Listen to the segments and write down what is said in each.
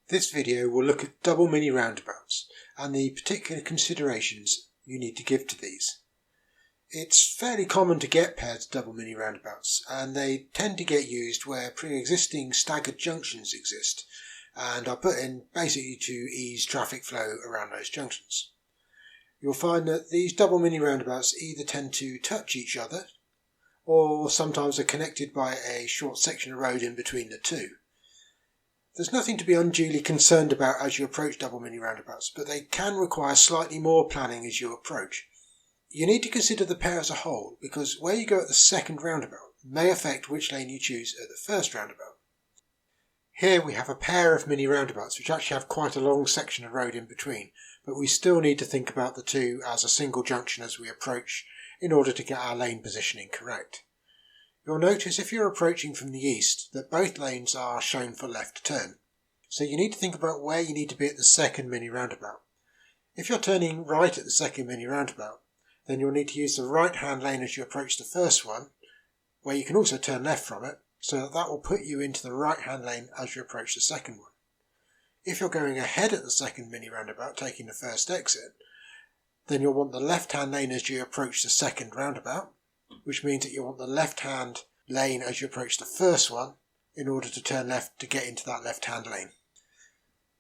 This video will look at double mini roundabouts and the particular considerations you need to give to these. It's fairly common to get paired double mini roundabouts, and they tend to get used where pre-existing staggered junctions exist and are put in basically to ease traffic flow around those junctions. You'll find that these double mini roundabouts either tend to touch each other or sometimes are connected by a short section of road in between the two. There's nothing to be unduly concerned about as you approach double mini roundabouts, but they can require slightly more planning as you approach. You need to consider the pair as a whole, because where you go at the second roundabout may affect which lane you choose at the first roundabout. Here we have a pair of mini roundabouts which actually have quite a long section of road in between, but we still need to think about the two as a single junction as we approach in order to get our lane positioning correct. You'll notice if you're approaching from the east that both lanes are shown for left turn, so you need to think about where you need to be at the second mini roundabout. If you're turning right at the second mini roundabout, then you'll need to use the right hand lane as you approach the first one, where you can also turn left from it, so that will put you into the right hand lane as you approach the second one. If you're going ahead at the second mini roundabout, taking the first exit, then you'll want the left hand lane as you approach the second roundabout, which means that you want the left hand lane as you approach the first one in order to turn left to get into that left hand lane.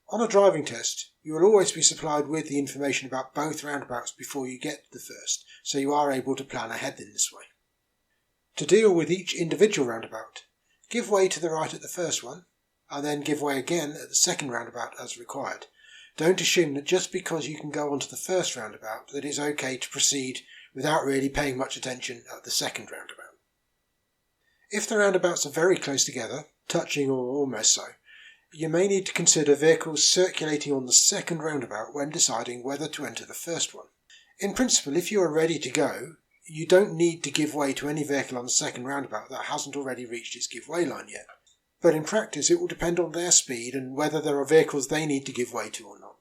On a driving test, you will always be supplied with the information about both roundabouts before you get to the first, so you are able to plan ahead in this way. To deal with each individual roundabout, give way to the right at the first one, and then give way again at the second roundabout as required. Don't assume that just because you can go onto the first roundabout that it's okay to proceed without really paying much attention at the second roundabout. If the roundabouts are very close together, touching or almost so, you may need to consider vehicles circulating on the second roundabout when deciding whether to enter the first one. In principle, if you are ready to go, you don't need to give way to any vehicle on the second roundabout that hasn't already reached its give way line yet. But in practice it will depend on their speed and whether there are vehicles they need to give way to or not.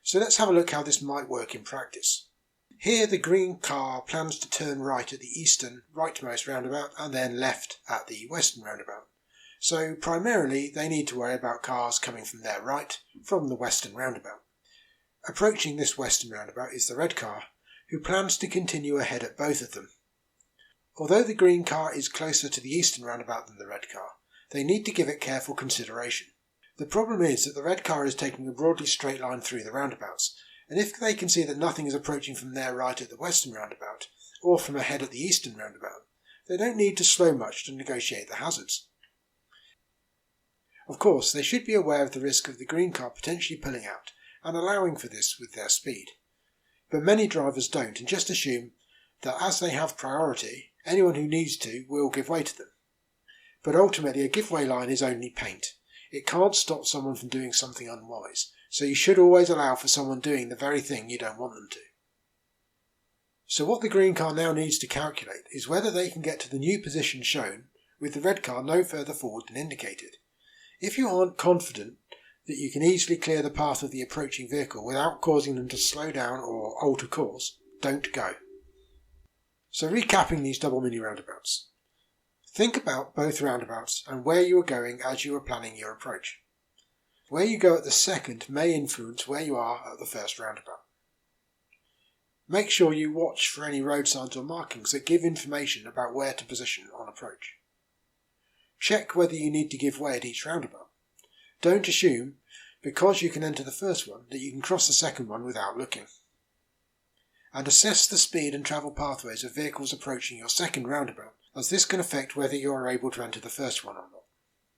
So let's have a look how this might work in practice. Here the green car plans to turn right at the eastern rightmost roundabout and then left at the western roundabout. So primarily they need to worry about cars coming from their right from the western roundabout. Approaching this western roundabout is the red car, who plans to continue ahead at both of them. Although the green car is closer to the eastern roundabout than the red car, they need to give it careful consideration. The problem is that the red car is taking a broadly straight line through the roundabouts, and if they can see that nothing is approaching from their right at the western roundabout, or from ahead at the eastern roundabout, they don't need to slow much to negotiate the hazards. Of course, they should be aware of the risk of the green car potentially pulling out and allowing for this with their speed. But many drivers don't and just assume that as they have priority, anyone who needs to will give way to them. But ultimately a give way line is only paint. It can't stop someone from doing something unwise, so you should always allow for someone doing the very thing you don't want them to. So what the green car now needs to calculate is whether they can get to the new position shown with the red car no further forward than indicated. If you aren't confident that you can easily clear the path of the approaching vehicle without causing them to slow down or alter course, don't go. So recapping these double mini roundabouts. Think about both roundabouts and where you are going as you are planning your approach. Where you go at the second may influence where you are at the first roundabout. Make sure you watch for any road signs or markings that give information about where to position on approach. Check whether you need to give way at each roundabout. Don't assume, because you can enter the first one, that you can cross the second one without looking. And assess the speed and travel pathways of vehicles approaching your second roundabout, as this can affect whether you are able to enter the first one or not.